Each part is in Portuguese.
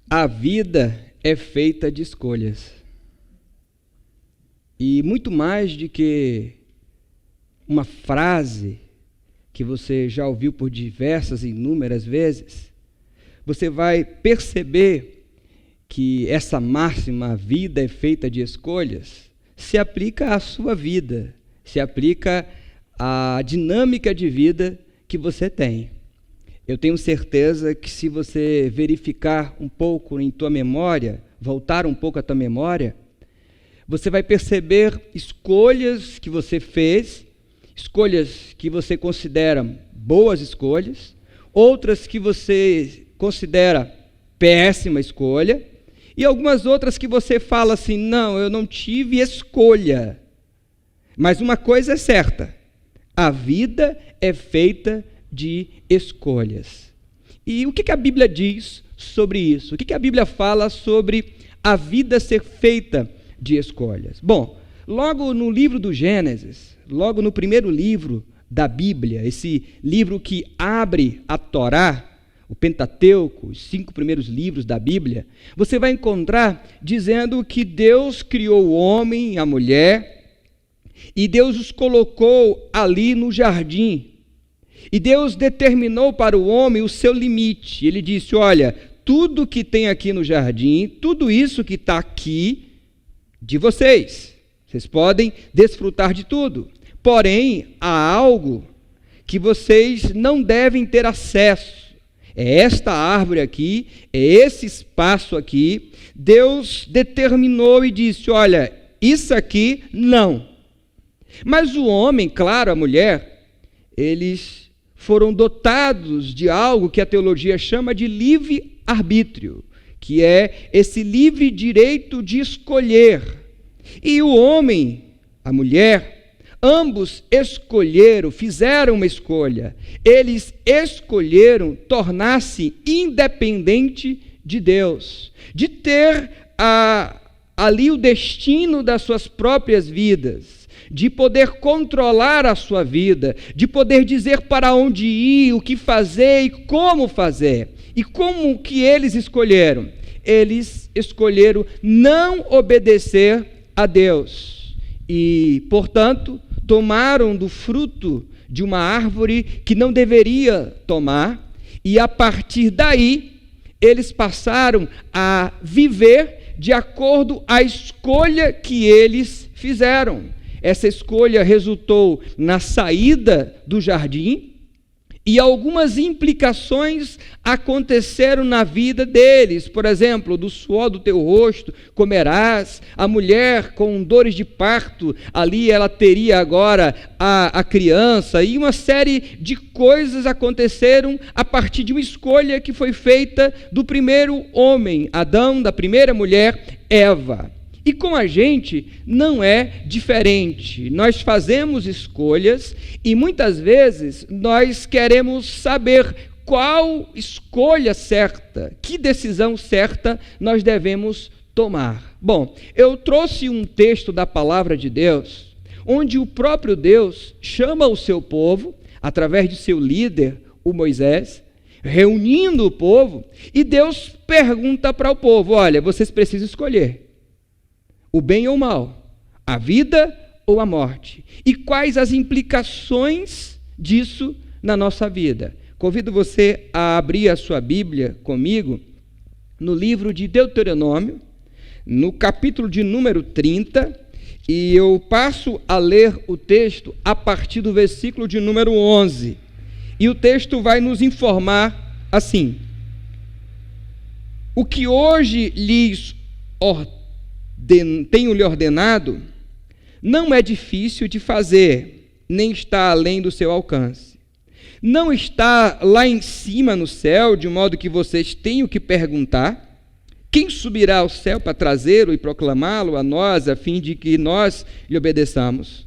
A vida é feita de escolhas. E muito mais do que uma frase que você já ouviu por diversas e inúmeras vezes, você vai perceber que essa máxima, a vida é feita de escolhas, se aplica à sua vida, se aplica à dinâmica de vida que você tem. Eu tenho certeza que se você verificar um pouco em tua memória, voltar um pouco à tua memória, você vai perceber escolhas que você fez, escolhas que você considera boas escolhas, outras que você considera péssima escolha, e algumas outras que você fala assim, não, eu não tive escolha. Mas uma coisa é certa, a vida é feita de escolhas. E o que a Bíblia diz sobre isso? O que a Bíblia fala sobre a vida ser feita de escolhas? Bom, logo no livro do Gênesis, logo no primeiro livro da Bíblia, esse livro que abre a Torá, o Pentateuco, os 5 primeiros livros da Bíblia, você vai encontrar dizendo que Deus criou o homem e a mulher, e Deus os colocou ali no jardim. E Deus determinou para o homem o seu limite. Ele disse, olha, tudo que tem aqui no jardim, tudo isso que está aqui, de vocês. Vocês podem desfrutar de tudo. Porém, há algo que vocês não devem ter acesso. É esta árvore aqui, é esse espaço aqui. Deus determinou e disse, olha, isso aqui não. Mas o homem, claro, a mulher, eles foram dotados de algo que a teologia chama de livre-arbítrio, que é esse livre direito de escolher. E o homem, a mulher, ambos escolheram, fizeram uma escolha. Eles escolheram tornar-se independente de Deus, de ter ali o destino das suas próprias vidas, de poder controlar a sua vida, de poder dizer para onde ir, o que fazer e como fazer. E como que eles escolheram? Eles escolheram não obedecer a Deus e, portanto, tomaram do fruto de uma árvore que não deveria tomar, e a partir daí eles passaram a viver de acordo à escolha que eles fizeram. Essa escolha resultou na saída do jardim, e algumas implicações aconteceram na vida deles. Por exemplo, do suor do teu rosto comerás. A mulher com dores de parto, ali ela teria agora a criança. E uma série de coisas aconteceram a partir de uma escolha que foi feita do primeiro homem, Adão, da primeira mulher, Eva. E com a gente não é diferente. Nós fazemos escolhas e muitas vezes nós queremos saber qual escolha certa, que decisão certa nós devemos tomar. Bom, eu trouxe um texto da palavra de Deus, onde o próprio Deus chama o seu povo, através de seu líder, o Moisés, reunindo o povo, e Deus pergunta para o povo, olha, vocês precisam escolher. O bem ou o mal, a vida ou a morte. E quais as implicações disso na nossa vida? Convido você a abrir a sua Bíblia comigo no livro de Deuteronômio, no capítulo de número 30, e eu passo a ler o texto a partir do versículo de número 11. E o texto vai nos informar assim: o que hoje tenho lhe ordenado, não é difícil de fazer, nem está além do seu alcance. Não está lá em cima no céu, de modo que vocês tenham que perguntar, quem subirá ao céu para trazê-lo e proclamá-lo a nós, a fim de que nós lhe obedeçamos?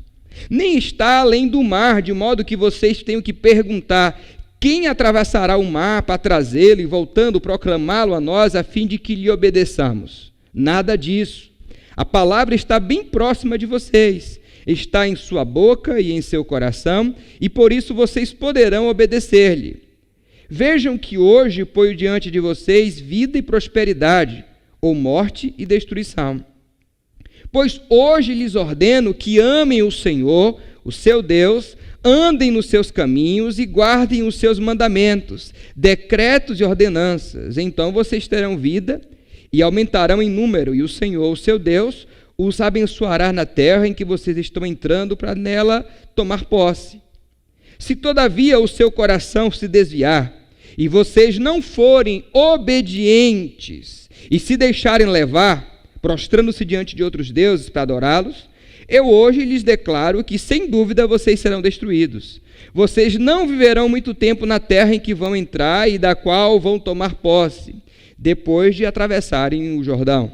Nem está além do mar, de modo que vocês tenham que perguntar, quem atravessará o mar para trazê-lo e voltando proclamá-lo a nós, a fim de que lhe obedeçamos? Nada disso. A palavra está bem próxima de vocês, está em sua boca e em seu coração, e por isso vocês poderão obedecer-lhe. Vejam que hoje ponho diante de vocês vida e prosperidade, ou morte e destruição. Pois hoje lhes ordeno que amem o Senhor, o seu Deus, andem nos seus caminhos e guardem os seus mandamentos, decretos e ordenanças. Então vocês terão vida e aumentarão em número, e o Senhor, o seu Deus, os abençoará na terra em que vocês estão entrando para nela tomar posse. Se todavia o seu coração se desviar e vocês não forem obedientes e se deixarem levar, prostrando-se diante de outros deuses para adorá-los, eu hoje lhes declaro que, sem dúvida, vocês serão destruídos. Vocês não viverão muito tempo na terra em que vão entrar e da qual vão tomar posse, depois de atravessarem o Jordão.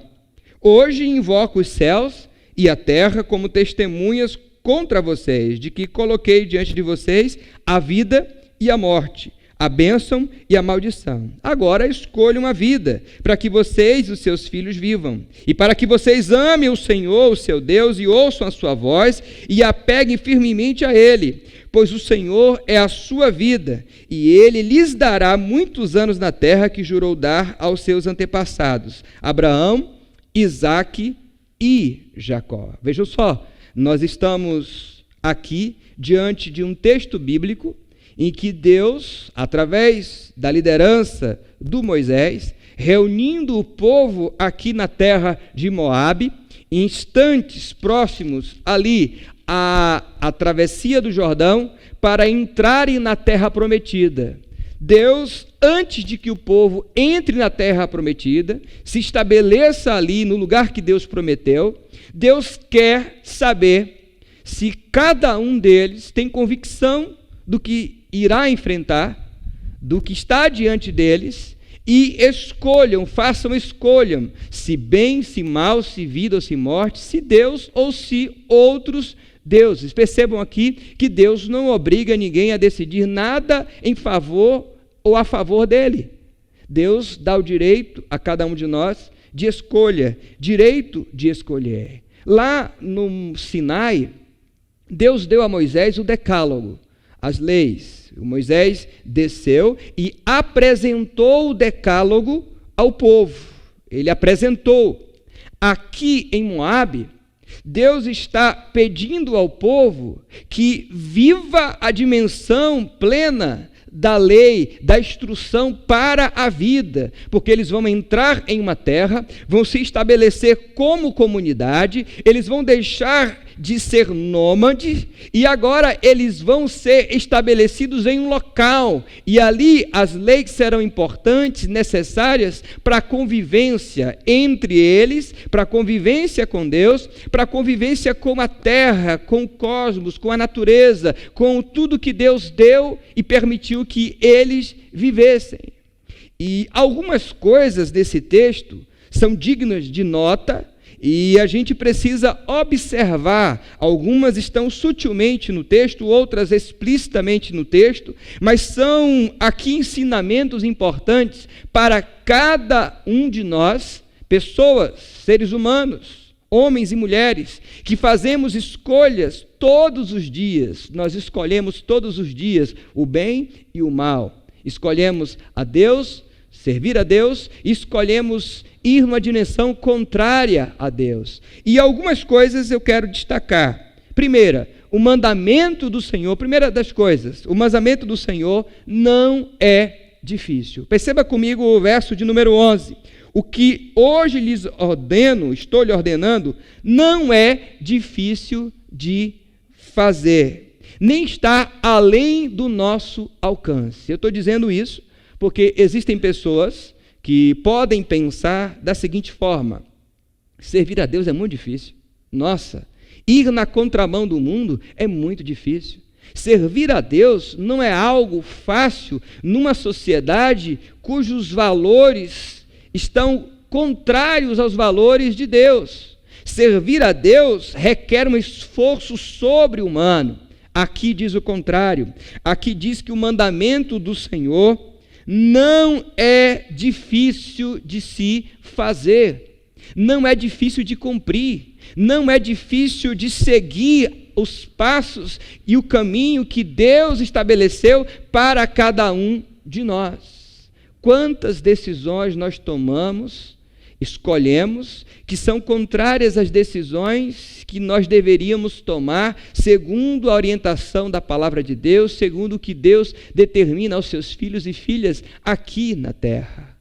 Hoje invoco os céus e a terra como testemunhas contra vocês, de que coloquei diante de vocês a vida e a morte, a bênção e a maldição. Agora escolham a vida, para que vocês e os seus filhos vivam, e para que vocês amem o Senhor, o seu Deus, e ouçam a sua voz, e apeguem firmemente a Ele, pois o Senhor é a sua vida, e Ele lhes dará muitos anos na terra que jurou dar aos seus antepassados, Abraão, Isaque e Jacó. Vejam só, nós estamos aqui diante de um texto bíblico em que Deus, através da liderança do Moisés, reunindo o povo aqui na terra de Moabe, em instantes próximos ali à travessia do Jordão, para entrarem na terra prometida. Deus, antes de que o povo entre na terra prometida, se estabeleça ali no lugar que Deus prometeu, Deus quer saber se cada um deles tem convicção do que irá enfrentar, do que está diante deles, e escolham, se bem, se mal, se vida ou se morte, se Deus ou se outros deuses. Percebam aqui que Deus não obriga ninguém a decidir nada em favor ou a favor dele. Deus dá o direito a cada um de nós de escolha, direito de escolher. Lá no Sinai, Deus deu a Moisés o decálogo, as leis. O Moisés desceu e apresentou o decálogo ao povo. Ele apresentou. Aqui em Moabe, Deus está pedindo ao povo que viva a dimensão plena da lei, da instrução para a vida, porque eles vão entrar em uma terra, vão se estabelecer como comunidade, eles vão deixar de ser nômades e agora eles vão ser estabelecidos em um local, e ali as leis serão importantes, necessárias para a convivência entre eles, para a convivência com Deus, para a convivência com a terra, com o cosmos, com a natureza, com tudo que Deus deu e permitiu que eles vivessem. E algumas coisas desse texto são dignas de nota, e a gente precisa observar. Algumas estão sutilmente no texto, outras explicitamente no texto, mas são aqui ensinamentos importantes para cada um de nós, pessoas, seres humanos, homens e mulheres, que fazemos escolhas todos os dias. Nós escolhemos todos os dias o bem e o mal. Escolhemos a Deus, servir a Deus, e escolhemos ir numa direção contrária a Deus. E algumas coisas eu quero destacar. Primeira, o mandamento do Senhor, primeira das coisas, o mandamento do Senhor não é difícil. Perceba comigo o verso de número 11. O que hoje lhes ordeno, estou lhe ordenando, não é difícil de fazer, nem está além do nosso alcance. Eu estou dizendo isso porque existem pessoas que podem pensar da seguinte forma: servir a Deus é muito difícil. Nossa, ir na contramão do mundo é muito difícil. Servir a Deus não é algo fácil numa sociedade cujos valores estão contrários aos valores de Deus. Servir a Deus requer um esforço sobre-humano. Aqui diz o contrário. Aqui diz que o mandamento do Senhor não é difícil de se fazer, não é difícil de cumprir, não é difícil de seguir os passos e o caminho que Deus estabeleceu para cada um de nós. Quantas decisões nós tomamos, escolhemos, que são contrárias às decisões que nós deveríamos tomar segundo a orientação da palavra de Deus, segundo o que Deus determina aos seus filhos e filhas aqui na terra.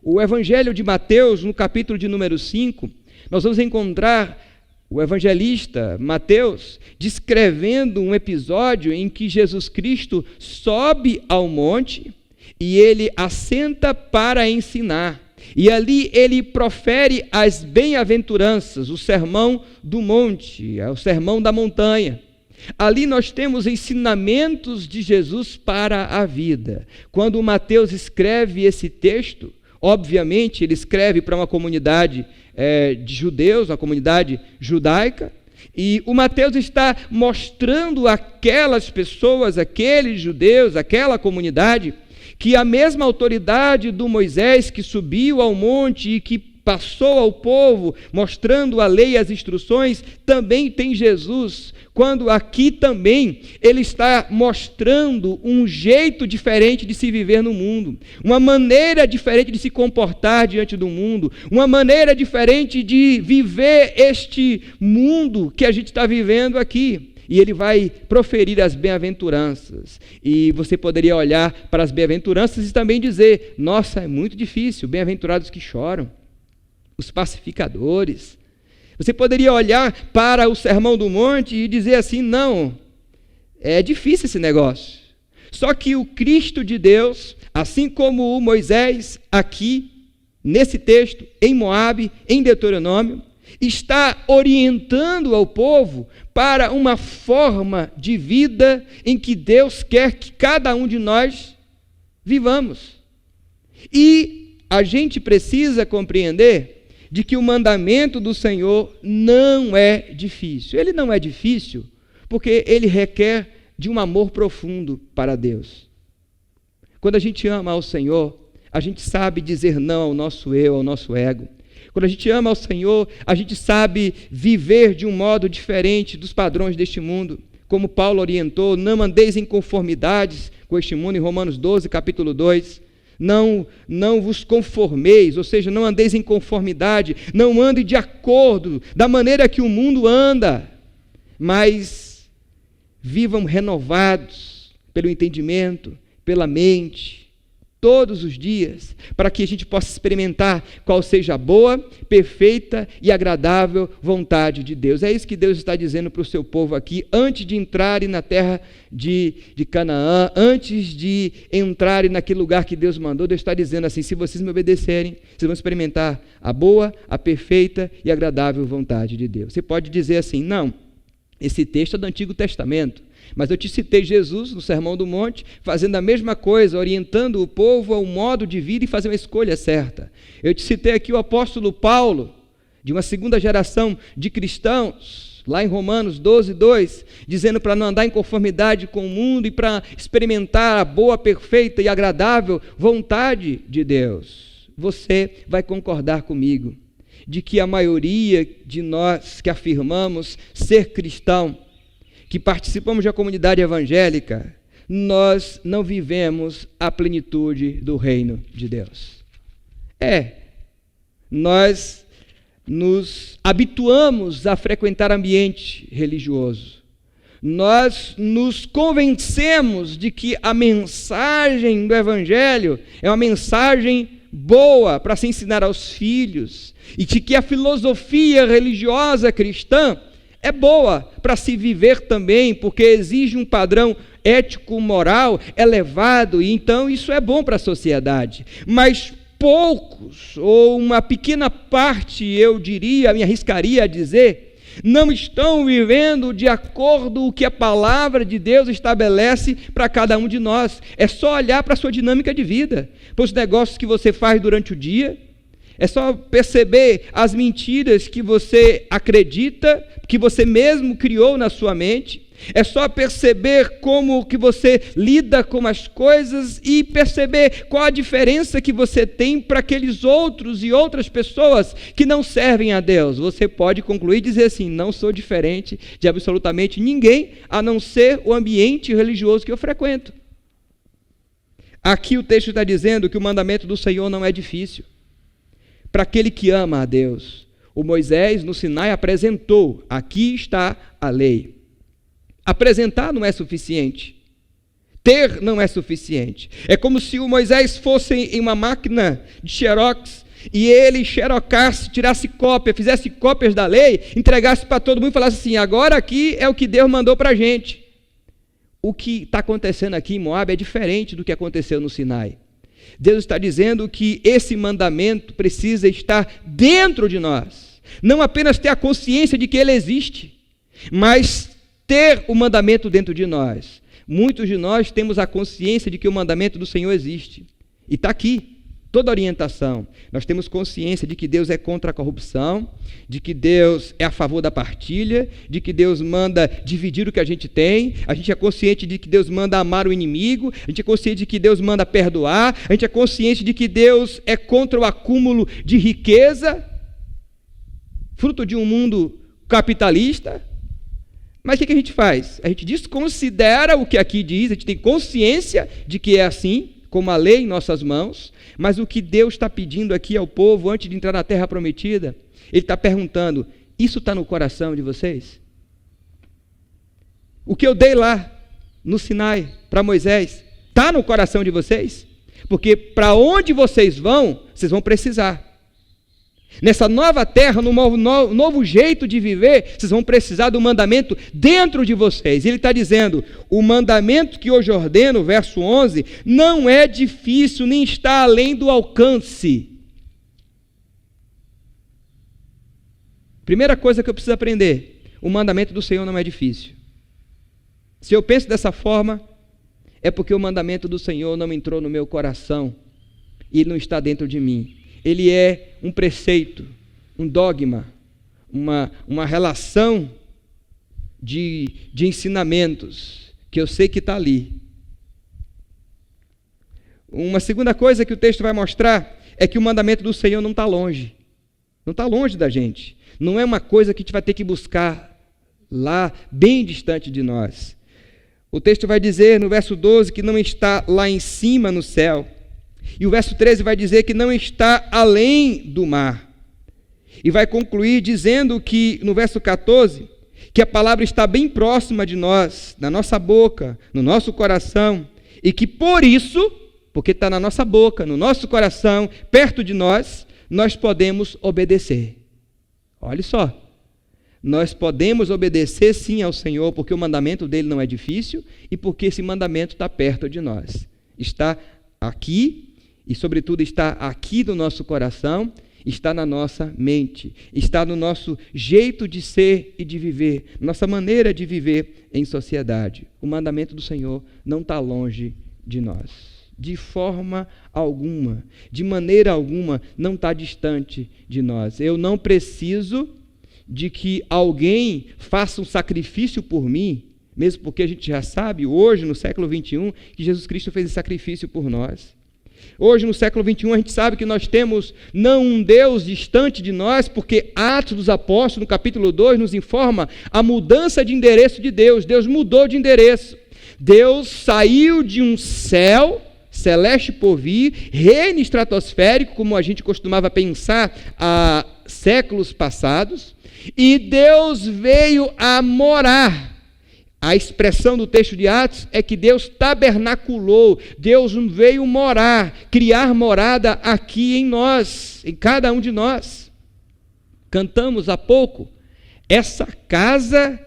O Evangelho de Mateus, no capítulo de número 5, nós vamos encontrar o evangelista Mateus descrevendo um episódio em que Jesus Cristo sobe ao monte e ele assenta para ensinar. E ali ele profere as bem-aventuranças, o sermão do monte, o sermão da montanha. Ali nós temos ensinamentos de Jesus para a vida. Quando Mateus escreve esse texto, obviamente ele escreve para uma comunidade de judeus, uma comunidade judaica, e o Mateus está mostrando àquelas pessoas, aqueles judeus, aquela comunidade, que a mesma autoridade do Moisés que subiu ao monte e que passou ao povo, mostrando a lei e as instruções, também tem Jesus, quando aqui também ele está mostrando um jeito diferente de se viver no mundo, uma maneira diferente de se comportar diante do mundo, uma maneira diferente de viver este mundo que a gente está vivendo aqui. E ele vai proferir as bem-aventuranças. E você poderia olhar para as bem-aventuranças e também dizer: nossa, é muito difícil, bem-aventurados que choram, os pacificadores. Você poderia olhar para o Sermão do Monte e dizer assim: não, é difícil esse negócio. Só que o Cristo de Deus, assim como o Moisés aqui, nesse texto, em Moabe, em Deuteronômio, está orientando ao povo para uma forma de vida em que Deus quer que cada um de nós vivamos. E a gente precisa compreender de que o mandamento do Senhor não é difícil. Ele não é difícil porque ele requer de um amor profundo para Deus. Quando a gente ama ao Senhor, a gente sabe dizer não ao nosso eu, ao nosso ego. Quando a gente ama ao Senhor, a gente sabe viver de um modo diferente dos padrões deste mundo. Como Paulo orientou: não andeis em conformidades com este mundo, em Romanos 12, capítulo 2. Não vos conformeis, ou seja, não andeis em conformidade, não ande de acordo da maneira que o mundo anda, mas vivam renovados pelo entendimento, pela mente, todos os dias, para que a gente possa experimentar qual seja a boa, perfeita e agradável vontade de Deus. É isso que Deus está dizendo para o seu povo aqui, antes de entrarem na terra de Canaã, antes de entrarem naquele lugar que Deus mandou. Deus está dizendo assim: se vocês me obedecerem, vocês vão experimentar a boa, a perfeita e agradável vontade de Deus. Você pode dizer assim: não, esse texto é do Antigo Testamento, mas eu te citei Jesus no Sermão do Monte, fazendo a mesma coisa, orientando o povo a um modo de vida e fazer uma escolha certa. Eu te citei aqui o apóstolo Paulo, de uma segunda geração de cristãos, lá em Romanos 12, 2, dizendo para não andar em conformidade com o mundo e para experimentar a boa, perfeita e agradável vontade de Deus. Você vai concordar comigo de que a maioria de nós que afirmamos ser cristão, que participamos da comunidade evangélica, nós não vivemos a plenitude do reino de Deus. Nós nos habituamos a frequentar ambiente religioso. Nós nos convencemos de que a mensagem do evangelho é uma mensagem boa para se ensinar aos filhos, e de que a filosofia religiosa cristã é boa para se viver também, porque exige um padrão ético-moral elevado, e então isso é bom para a sociedade. Mas poucos, ou uma pequena parte, eu diria, me arriscaria a dizer, não estão vivendo de acordo com o que a palavra de Deus estabelece para cada um de nós. É só olhar para a sua dinâmica de vida, para os negócios que você faz durante o dia. É só perceber as mentiras que você acredita, que você mesmo criou na sua mente. É só perceber como que você lida com as coisas e perceber qual a diferença que você tem para aqueles outros e outras pessoas que não servem a Deus. Você pode concluir e dizer assim: não sou diferente de absolutamente ninguém, a não ser o ambiente religioso que eu frequento. Aqui o texto está dizendo que o mandamento do Senhor não é difícil. Para aquele que ama a Deus, o Moisés no Sinai apresentou, aqui está a lei. Apresentar não é suficiente. Ter não é suficiente. É como se o Moisés fosse em uma máquina de xerox e ele xerocasse, tirasse cópia, fizesse cópias da lei, entregasse para todo mundo e falasse assim, agora aqui é o que Deus mandou para a gente. O que está acontecendo aqui em Moabe é diferente do que aconteceu no Sinai. Deus está dizendo que esse mandamento precisa estar dentro de nós. Não apenas ter a consciência de que ele existe, mas ter o mandamento dentro de nós. Muitos de nós temos a consciência de que o mandamento do Senhor existe. E está aqui. Toda orientação, nós temos consciência de que Deus é contra a corrupção, de que Deus é a favor da partilha, de que Deus manda dividir o que a gente tem, a gente é consciente de que Deus manda amar o inimigo, a gente é consciente de que Deus manda perdoar, a gente é consciente de que Deus é contra o acúmulo de riqueza, fruto de um mundo capitalista. Mas o que a gente faz? A gente desconsidera o que aqui diz, a gente tem consciência de que é assim, como a lei em nossas mãos, mas o que Deus está pedindo aqui ao povo antes de entrar na terra prometida, Ele está perguntando, isso está no coração de vocês? O que eu dei lá no Sinai para Moisés, está no coração de vocês? Porque para onde vocês vão precisar. Nessa nova terra, no novo jeito de viver, vocês vão precisar do mandamento dentro de vocês. Ele está dizendo, o mandamento que hoje ordeno, verso 11, não é difícil, nem está além do alcance. Primeira coisa que eu preciso aprender, o mandamento do Senhor não é difícil. Se eu penso dessa forma, é porque o mandamento do Senhor não entrou no meu coração e não está dentro de mim. Ele é um preceito, um dogma, uma relação de ensinamentos, que eu sei que está ali. Uma segunda coisa que o texto vai mostrar é que o mandamento do Senhor não está longe. Não está longe da gente. Não é uma coisa que a gente vai ter que buscar lá, bem distante de nós. O texto vai dizer no verso 12 que não está lá em cima no céu. E o verso 13 vai dizer que não está além do mar. E vai concluir dizendo que, no verso 14, que a palavra está bem próxima de nós, na nossa boca, no nosso coração, e que por isso, porque está na nossa boca, no nosso coração, perto de nós, nós podemos obedecer. Olha só, nós podemos obedecer sim ao Senhor, porque o mandamento dele não é difícil, e porque esse mandamento está perto de nós. Está aqui, e sobretudo está aqui no nosso coração, está na nossa mente, está no nosso jeito de ser e de viver, nossa maneira de viver em sociedade. O mandamento do Senhor não está longe de nós, de forma alguma, de maneira alguma, não está distante de nós. Eu não preciso de que alguém faça um sacrifício por mim, mesmo porque a gente já sabe, hoje, no século 21, que Jesus Cristo fez esse sacrifício por nós. Hoje, no século 21, a gente sabe que nós temos não um Deus distante de nós, porque Atos dos Apóstolos, no capítulo 2, nos informa a mudança de endereço de Deus. Deus mudou de endereço. Deus saiu de um céu celeste por vir, reino estratosférico, como a gente costumava pensar há séculos passados, e Deus veio a morar. A expressão do texto de Atos é que Deus tabernaculou, Deus veio morar, criar morada aqui em nós, em cada um de nós. Cantamos há pouco, essa casa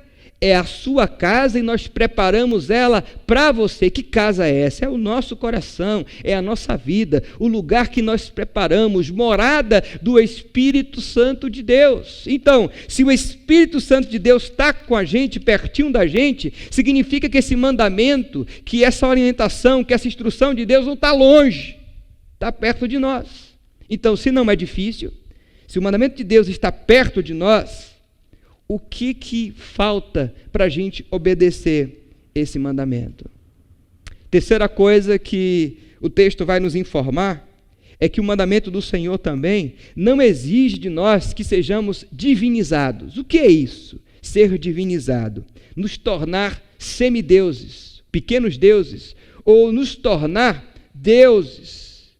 é a sua casa e nós preparamos ela para você. Que casa é essa? É o nosso coração, é a nossa vida, o lugar que nós preparamos, morada do Espírito Santo de Deus. Então, se o Espírito Santo de Deus está com a gente, pertinho da gente, significa que esse mandamento, que essa orientação, que essa instrução de Deus não está longe, está perto de nós. Então, se não é difícil, se o mandamento de Deus está perto de nós, o que falta para a gente obedecer esse mandamento? Terceira coisa que o texto vai nos informar é que o mandamento do Senhor também não exige de nós que sejamos divinizados. O que é isso? Ser divinizado. Nos tornar semideuses, pequenos deuses, ou nos tornar deuses.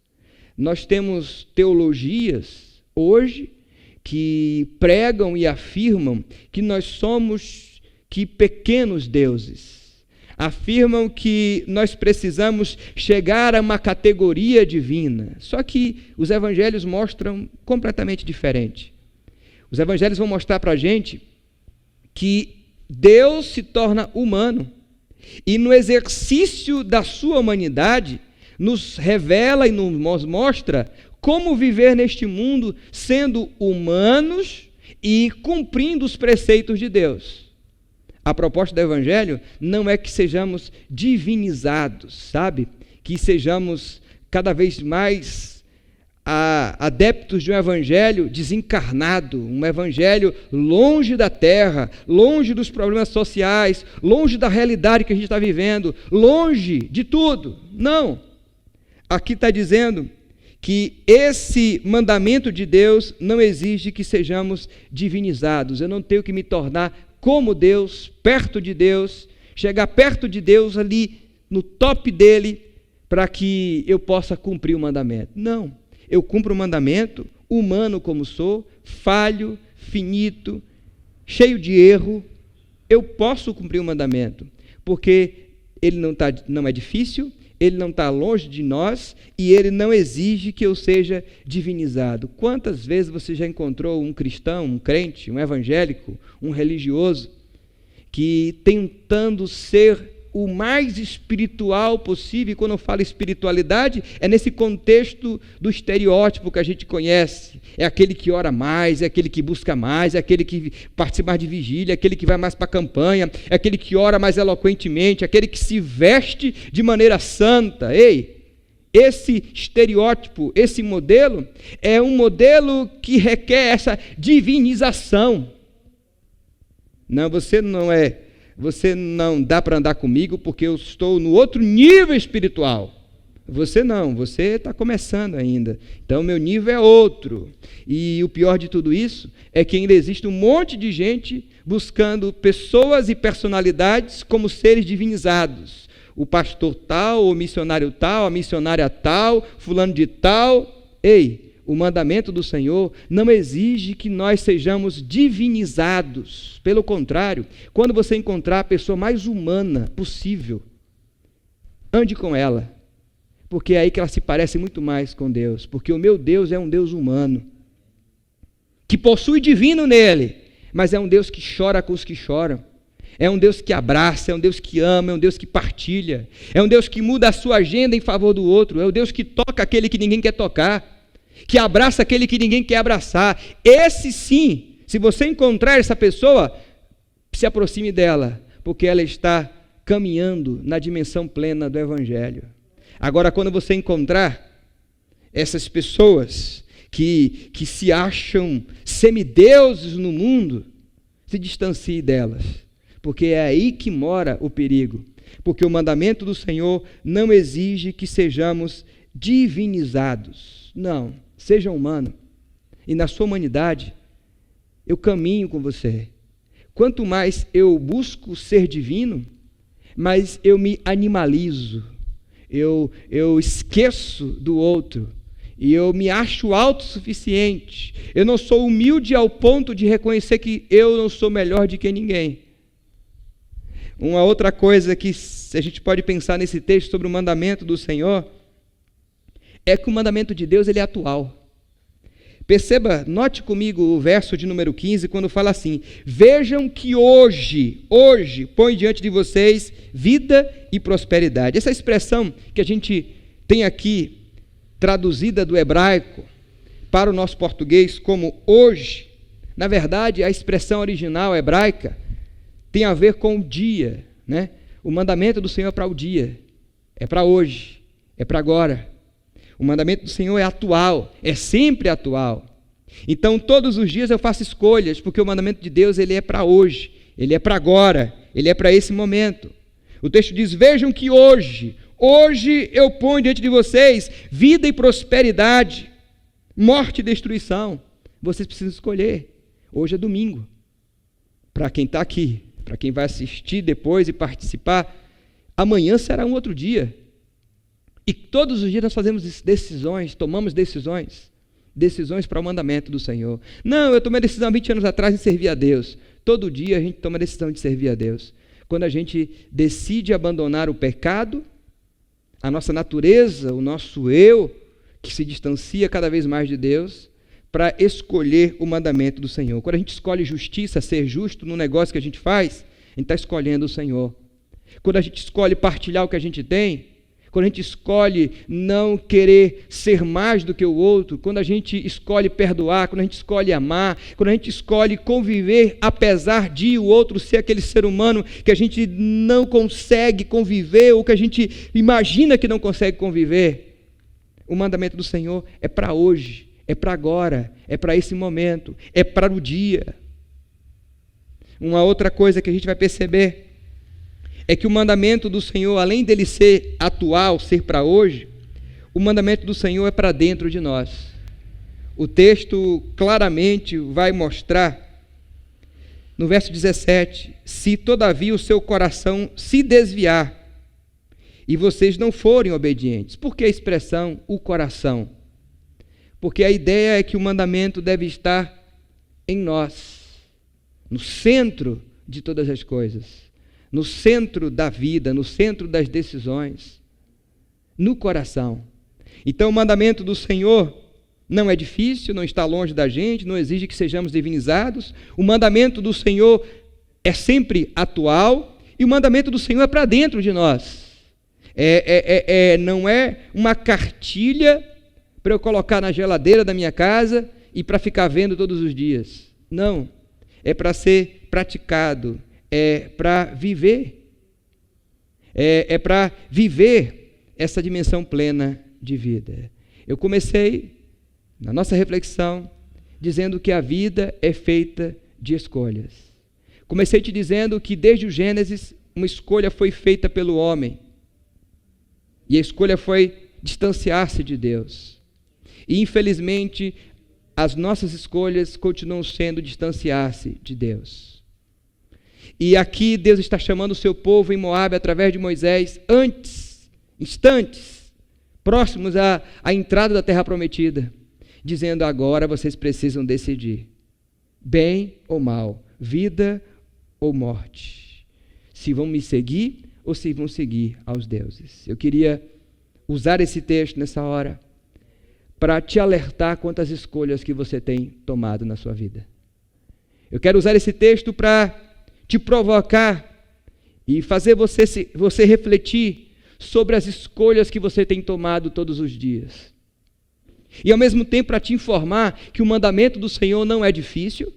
Nós temos teologias hoje que pregam e afirmam que nós somos pequenos deuses. Afirmam que nós precisamos chegar a uma categoria divina. Só que os evangelhos mostram completamente diferente. Os evangelhos vão mostrar para a gente que Deus se torna humano e no exercício da sua humanidade nos revela e nos mostra como viver neste mundo sendo humanos e cumprindo os preceitos de Deus. A proposta do Evangelho não é que sejamos divinizados, sabe? Que sejamos cada vez mais adeptos de um Evangelho desencarnado, um Evangelho longe da terra, longe dos problemas sociais, longe da realidade que a gente está vivendo, longe de tudo. Não. Aqui está dizendo que esse mandamento de Deus não exige que sejamos divinizados. Eu não tenho que me tornar como Deus, perto de Deus, chegar perto de Deus ali no top dele para que eu possa cumprir o mandamento. Não, eu cumpro o mandamento, humano como sou, falho, finito, cheio de erro, eu posso cumprir o mandamento, porque ele não é difícil, ele não está longe de nós e ele não exige que eu seja divinizado. Quantas vezes você já encontrou um cristão, um crente, um evangélico, um religioso, que tentando ser o mais espiritual possível, e quando eu falo espiritualidade, é nesse contexto do estereótipo que a gente conhece, é aquele que ora mais, é aquele que busca mais, é aquele que participa mais de vigília, é aquele que vai mais para a campanha, é aquele que ora mais eloquentemente, é aquele que se veste de maneira santa. Ei, esse estereótipo, esse modelo, é um modelo que requer essa divinização. Não, você não dá para andar comigo porque eu estou no outro nível espiritual. Você não, você está começando ainda. Então, meu nível é outro. E o pior de tudo isso é que ainda existe um monte de gente buscando pessoas e personalidades como seres divinizados. O pastor tal, o missionário tal, a missionária tal, fulano de tal. Ei, o mandamento do Senhor não exige que nós sejamos divinizados. Pelo contrário, quando você encontrar a pessoa mais humana possível, ande com ela, porque é aí que ela se parece muito mais com Deus, porque o meu Deus é um Deus humano, que possui divino nele, mas é um Deus que chora com os que choram, é um Deus que abraça, é um Deus que ama, é um Deus que partilha, é um Deus que muda a sua agenda em favor do outro, é um Deus que toca aquele que ninguém quer tocar, que abraça aquele que ninguém quer abraçar. Esse sim, se você encontrar essa pessoa, se aproxime dela, porque ela está caminhando na dimensão plena do Evangelho. Agora, quando você encontrar essas pessoas que se acham semideuses no mundo, se distancie delas, porque é aí que mora o perigo, porque o mandamento do Senhor não exige que sejamos divinizados. Não, seja humano. E na sua humanidade, eu caminho com você. Quanto mais eu busco ser divino, mais eu me animalizo. Eu esqueço do outro. E eu me acho autossuficiente. Eu não sou humilde ao ponto de reconhecer que eu não sou melhor do que ninguém. Uma outra coisa que a gente pode pensar nesse texto sobre o mandamento do Senhor é que o mandamento de Deus ele é atual. Perceba, note comigo o verso de número 15, quando fala assim: vejam que hoje põe diante de vocês vida e prosperidade. Essa expressão que a gente tem aqui, traduzida do hebraico para o nosso português como hoje, na verdade, a expressão original hebraica tem a ver com o dia, né? O mandamento do Senhor é para o dia, é para hoje, é para agora. O mandamento do Senhor é atual, é sempre atual. Então, todos os dias eu faço escolhas, porque o mandamento de Deus ele é para hoje, ele é para agora, ele é para esse momento. O texto diz: vejam que hoje eu ponho diante de vocês vida e prosperidade, morte e destruição. Vocês precisam escolher. Hoje é domingo. Para quem está aqui, para quem vai assistir depois e participar, amanhã será um outro dia. E todos os dias nós fazemos decisões, tomamos decisões para o mandamento do Senhor. Não, eu tomei a decisão há 20 anos atrás de servir a Deus. Todo dia a gente toma a decisão de servir a Deus. Quando a gente decide abandonar o pecado, a nossa natureza, o nosso eu, que se distancia cada vez mais de Deus, para escolher o mandamento do Senhor. Quando a gente escolhe justiça, ser justo no negócio que a gente faz, a gente está escolhendo o Senhor. Quando a gente escolhe partilhar o que a gente tem, quando a gente escolhe não querer ser mais do que o outro, quando a gente escolhe perdoar, quando a gente escolhe amar, quando a gente escolhe conviver apesar de o outro ser aquele ser humano que a gente não consegue conviver ou que a gente imagina que não consegue conviver, o mandamento do Senhor é para hoje, é para agora, é para esse momento, é para o dia. Uma outra coisa que a gente vai perceber é que o mandamento do Senhor, além dele ser atual, ser para hoje, o mandamento do Senhor é para dentro de nós. O texto claramente vai mostrar, no verso 17, se todavia o seu coração se desviar e vocês não forem obedientes. Por que a expressão o coração? Porque a ideia é que o mandamento deve estar em nós, no centro de todas as coisas. No centro da vida, no centro das decisões, no coração. Então o mandamento do Senhor não é difícil, não está longe da gente, não exige que sejamos divinizados. O mandamento do Senhor é sempre atual e o mandamento do Senhor é para dentro de nós. Não é uma cartilha para eu colocar na geladeira da minha casa e para ficar vendo todos os dias. Não, é para ser praticado. É para viver, é para viver essa dimensão plena de vida. Eu comecei, na nossa reflexão, dizendo que a vida é feita de escolhas. Comecei te dizendo que desde o Gênesis, uma escolha foi feita pelo homem, e a escolha foi distanciar-se de Deus. E infelizmente, as nossas escolhas continuam sendo distanciar-se de Deus. E aqui Deus está chamando o seu povo em Moabe através de Moisés, instantes, próximos à entrada da terra prometida, dizendo: agora vocês precisam decidir, bem ou mal, vida ou morte, se vão me seguir ou se vão seguir aos deuses. Eu queria usar esse texto nessa hora para te alertar quanto às escolhas que você tem tomado na sua vida. Eu quero usar esse texto para te provocar e fazer você refletir sobre as escolhas que você tem tomado todos os dias. E ao mesmo tempo para te informar que o mandamento do Senhor não é difícil,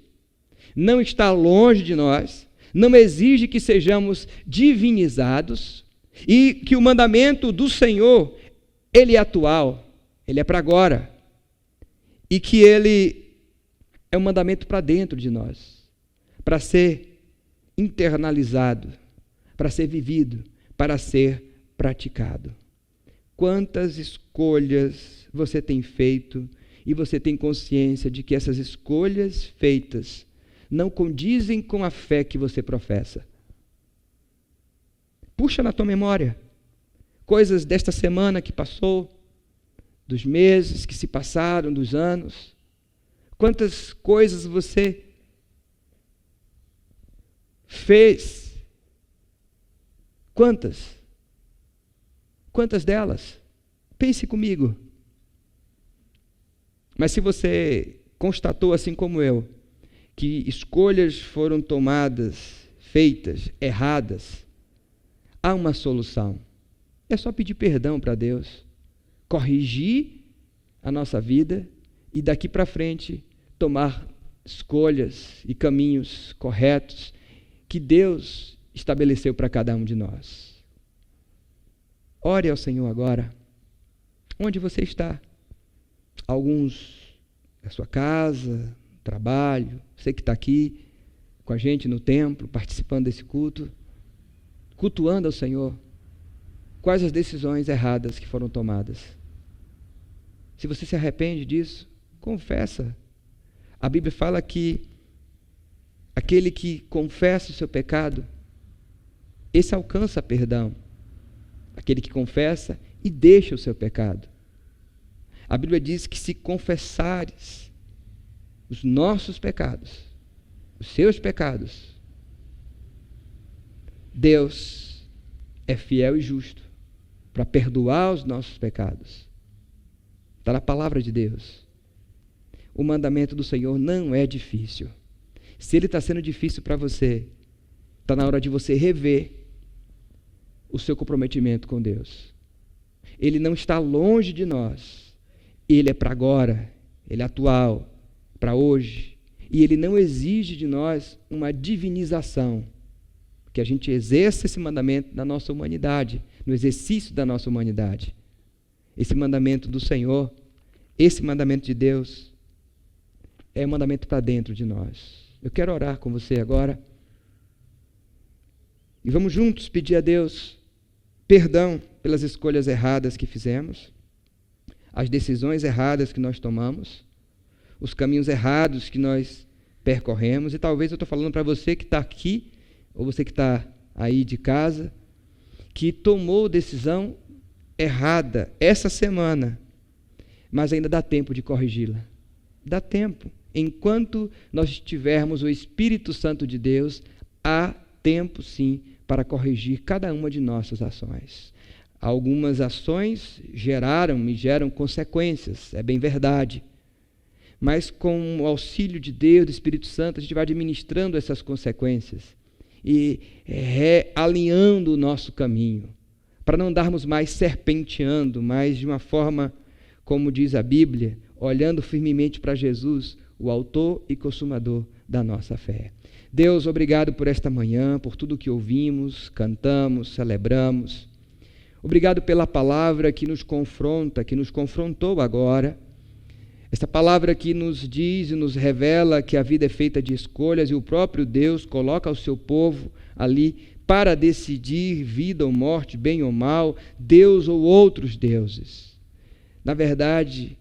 não está longe de nós, não exige que sejamos divinizados e que o mandamento do Senhor, ele é atual, ele é para agora e que ele é um mandamento para dentro de nós, para ser internalizado, para ser vivido, para ser praticado. Quantas escolhas você tem feito e você tem consciência de que essas escolhas feitas não condizem com a fé que você professa? Puxa na tua memória coisas desta semana que passou, dos meses que se passaram, dos anos. Quantas coisas você fez? Quantas? Quantas delas? Pense comigo. Mas se você constatou, assim como eu, que escolhas foram tomadas, feitas, erradas, há uma solução. É só pedir perdão para Deus, corrigir a nossa vida e daqui para frente tomar escolhas e caminhos corretos que Deus estabeleceu para cada um de nós. Ore ao Senhor agora. Onde você está? Alguns na sua casa, trabalho, você que está aqui com a gente no templo, participando desse culto, cultuando ao Senhor. Quais as decisões erradas que foram tomadas? Se você se arrepende disso, confessa. A Bíblia fala que aquele que confessa o seu pecado, esse alcança perdão. Aquele que confessa e deixa o seu pecado. A Bíblia diz que se confessares os nossos pecados, os seus pecados, Deus é fiel e justo para perdoar os nossos pecados. Está na palavra de Deus. O mandamento do Senhor não é difícil. Se ele está sendo difícil para você, está na hora de você rever o seu comprometimento com Deus. Ele não está longe de nós. Ele é para agora, ele é atual, para hoje. E ele não exige de nós uma divinização, que a gente exerça esse mandamento na nossa humanidade, no exercício da nossa humanidade. Esse mandamento do Senhor, esse mandamento de Deus, é um mandamento para dentro de nós. Eu quero orar com você agora. E vamos juntos pedir a Deus perdão pelas escolhas erradas que fizemos, as decisões erradas que nós tomamos, os caminhos errados que nós percorremos. E talvez eu estou falando para você que está aqui, ou você que está aí de casa, que tomou decisão errada essa semana, mas ainda dá tempo de corrigi-la. Dá tempo. Enquanto nós tivermos o Espírito Santo de Deus, há tempo sim para corrigir cada uma de nossas ações. Algumas ações me geram consequências, é bem verdade. Mas com o auxílio de Deus, do Espírito Santo, a gente vai administrando essas consequências e realinhando o nosso caminho, para não andarmos mais serpenteando, mas de uma forma, como diz a Bíblia, olhando firmemente para Jesus, o autor e consumador da nossa fé. Deus, obrigado por esta manhã, por tudo que ouvimos, cantamos, celebramos. Obrigado pela palavra que nos confronta, que nos confrontou agora. Essa palavra que nos diz e nos revela que a vida é feita de escolhas e o próprio Deus coloca o seu povo ali para decidir vida ou morte, bem ou mal, Deus ou outros deuses. Na verdade,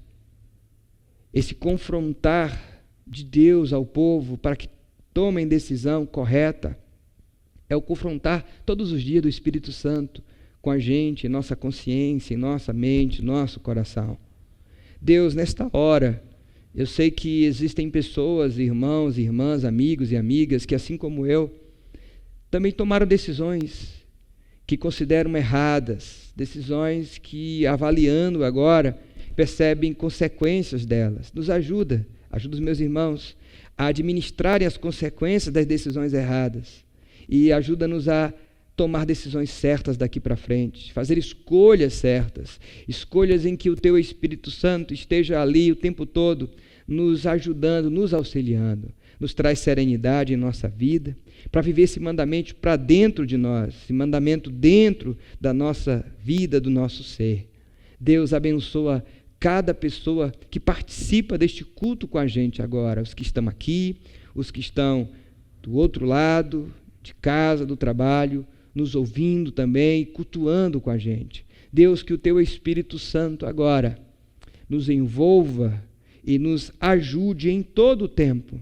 esse confrontar de Deus ao povo para que tomem decisão correta é o confrontar todos os dias do Espírito Santo com a gente, em nossa consciência, em nossa mente, nosso coração. Deus, nesta hora, eu sei que existem pessoas, irmãos, irmãs, amigos e amigas, que assim como eu, também tomaram decisões que consideram erradas, decisões que, avaliando agora, percebem consequências delas. Nos ajuda os meus irmãos a administrarem as consequências das decisões erradas e ajuda-nos a tomar decisões certas daqui para frente, fazer escolhas certas, escolhas em que o Teu Espírito Santo esteja ali o tempo todo, nos ajudando, nos auxiliando, nos traz serenidade em nossa vida, para viver esse mandamento para dentro de nós, esse mandamento dentro da nossa vida, do nosso ser. Deus abençoa cada pessoa que participa deste culto com a gente agora, os que estão aqui, os que estão do outro lado, de casa, do trabalho, nos ouvindo também, cultuando com a gente. Deus, que o Teu Espírito Santo agora nos envolva e nos ajude em todo o tempo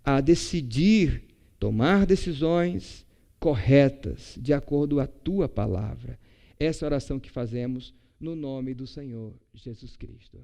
a decidir, tomar decisões corretas, de acordo com a Tua palavra. Essa é a oração que fazemos no nome do Senhor Jesus Cristo.